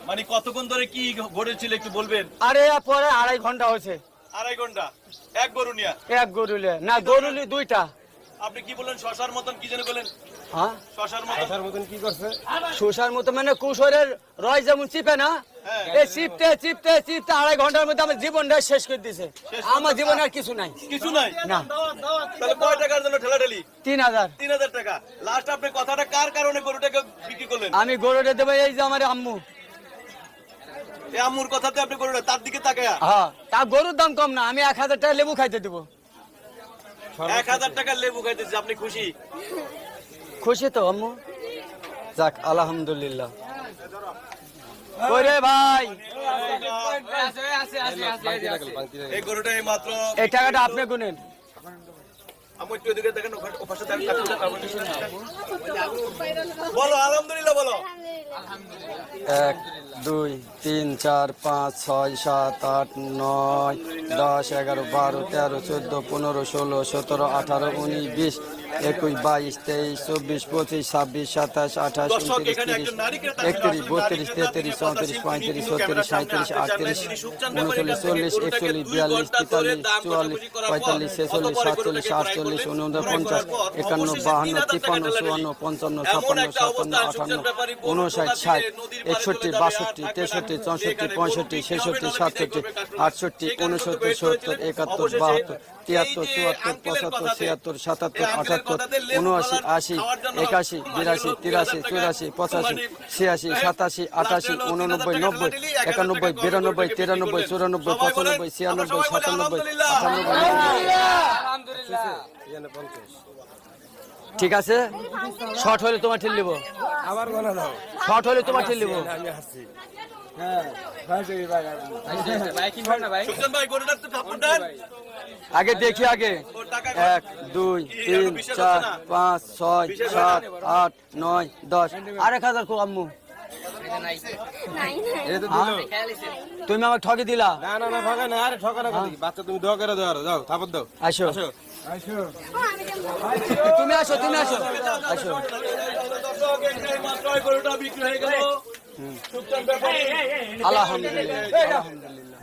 মানে কতক্ষণ ধরে কি ঘটেছিল একটু বলবেন? আরে পরে 2.5 ঘন্টা হয়েছে। 2.5 ঘন্টা এক গরু নিয়া? এক গরুলে না, গরুলি 2টা। আপনি কি বললেন শশার মতন কি যেন বলেন? হ্যাঁ, শশার মতন কি করছে? শোষার মতো মানে কুশোরের রয় যেমন চিপে না, এই চিপতে চিপতে চিপতে 2.5 ঘন্টার মধ্যে আমার জীবনটা শেষ করে দিছে। আমার জীবনে আর কিছু নাই। কিছু নাই না। তাহলে কয় টাকার জন্য ঠেলাঠেলি? 3000। 3000 টাকা। লাস্ট আপনি কথাটা কার কারণে গরুটাকে বিক্রি করলেন? আমি গরুটা দেবো এই যে আমার আম্মু। এই আম্মুর কথাতে আপনি গরুটা তার দিকে তাকায়া? হ্যাঁ, তা গরুর দাম কম না, আমি 1000 টাকা লেবু খাইতে দেবো। 1000 টাকার লেবু খাইতেছি, আপনি খুশি? খুশি তো আম্মু? যাক আলহামদুলিল্লাহ। ওরে ভাই, এই গরুটা এই মাত্র এই টাকাটা আপনি গুনেন। আমি একটু এদিকে দেখেন, ওপাশে বলো আলহামদুলিল্লাহ বলো। 1 2 3 4 5 6 7 8 9 10 11 12 13 14 15 16 17 18 19 20 21 22 23 24 25 26 27 28 29 30 31 32 33 34 35 36 37 38 39 40 41 42 43 44 45 46 47 48 49 50 51 52 53 54 55 56 57 58 59 60 61 62 63 64 65 66 67 68 69 70 71 72 73 74 75 76 77 78 79 80 81 82 83 84 85 86 87 88 89 90 91 92 93 94 95 96 97 ঠিক আছে, শর্ট হলে তোমার ঠেল নিব। আবার বলা দাও। শর্ট হলে তোমার ঠেল নিব। আমি আসছি। সুজন ভাই গরুটার তো ঠাকুর দেন। আগে দেখি আগে 1 2 3 4 5 6 7 8 9 10 আর 1000 কো আম্মু। তুমি আমাকে ঠকে দিলা। না না না ঠকা না, আরে ঠকা না করি। বাচ্চা তুমি দোয়া করে দাও, যাও থাপড় দাও। আসো তুমি আসো, তুমি আসো আসো। মাত্র গরুটা বিক্রি হয়ে গেল। আলহামদুলিল্লাহ আলহামদুলিল্লাহ।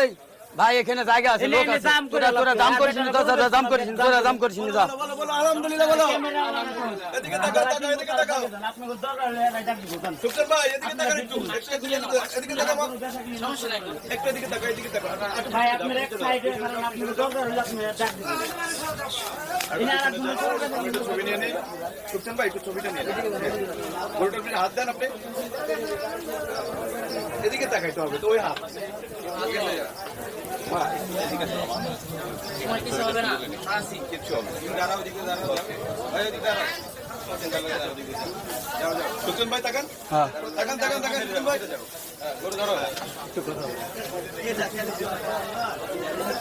এই ভাই এখানে জায়গা আছে, লোক আছে, তোরা দাম করিস না, তোরা দাম করিস না, তোরা দাম করিস না। যা বলো বলো আলহামদুলিল্লাহ বলো। এদিকে তাকাও তাকাও এদিকে তাকাও। সুজন ভাই এদিকে তাকাও একটু। এদিকে তাকাও। সমস্যা নাই। একটু এদিকে তাকাও এদিকে তাকাও। ভাই আপনার এক সাইডে কারণ আপনি দরকার হলে আপনি ডাক দিবেন। একটু ছবি নিয়ে নিন। সুজন ভাই একটু ছবিটা নিয়ে নিন। গরুটার উপরে হাত দেন আপনি। এদিকে তাকাইতে হবে তো, ওই হাত। কিছু হবে না। কিচ্ছু হবে না। দাঁড়াও এদিকে দাঁড়াও। ভাই এদিকে দাঁড়াও। সুজন ভাই তাকান। হ্যাঁ তাকান তাকান তাকান সুজন ভাই। গরু ধরো।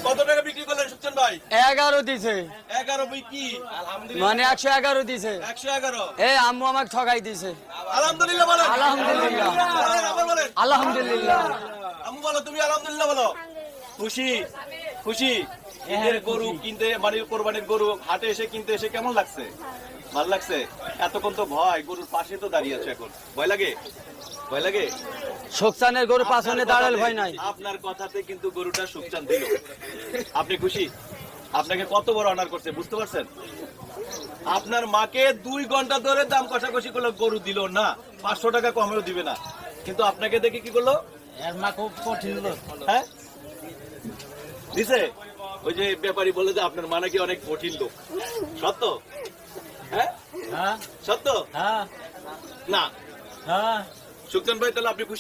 কত টাকা বিক্রি করলেন সুজন ভাই? 11 দিছে, 11 বই কি? মানে 111 দিছে। 111। এই আম্মু আমাকে ঠকাই দিছে। আলহামদুলিল্লাহ বলেন। আলহামদুলিল্লাহ আবার বলেন। আলহামদুলিল্লাহ। আম্মু বলো তুমি আলহামদুলিল্লাহ বলো। খুশি খুশি। ঈদের গরু কিনতে মানে কোরবানির গরু হাটে এসে কিনতে এসে কেমন লাগছে? ভালো লাগছে? এতক্ষণ তো ভয়, গরুর পাশে তো দাঁড়িয়ে আছে, এখন ভয় লাগে? ভয় লাগে? শোকসানের গরু পাছনে দাঁড়াল ভয় নাই। আপনার কথাতে কিন্তু গরুটা সুকচান দিল। আপনি খুশি? আপনাকে কত বড় অনার করছে বুঝতে পারছেন? আপনার মাকে 2 ঘন্টা ধরে দাম কষাকষি করলো, গরু দিল না, 500 টাকা কমেও দিবে না, কিন্তু আপনাকে দেখে কি করলো? এর মা খুব কঠিন লোক। হ্যাঁ দিছে। ওই যে ব্যাপারী বলে যে আপনার মা নাকি অনেক কঠিন লোক, সত্য? হ্যাঁ হ্যাঁ সত্য হ্যাঁ না? হ্যাঁ। সুকচান ভাই তাহলে আপনি খুশি?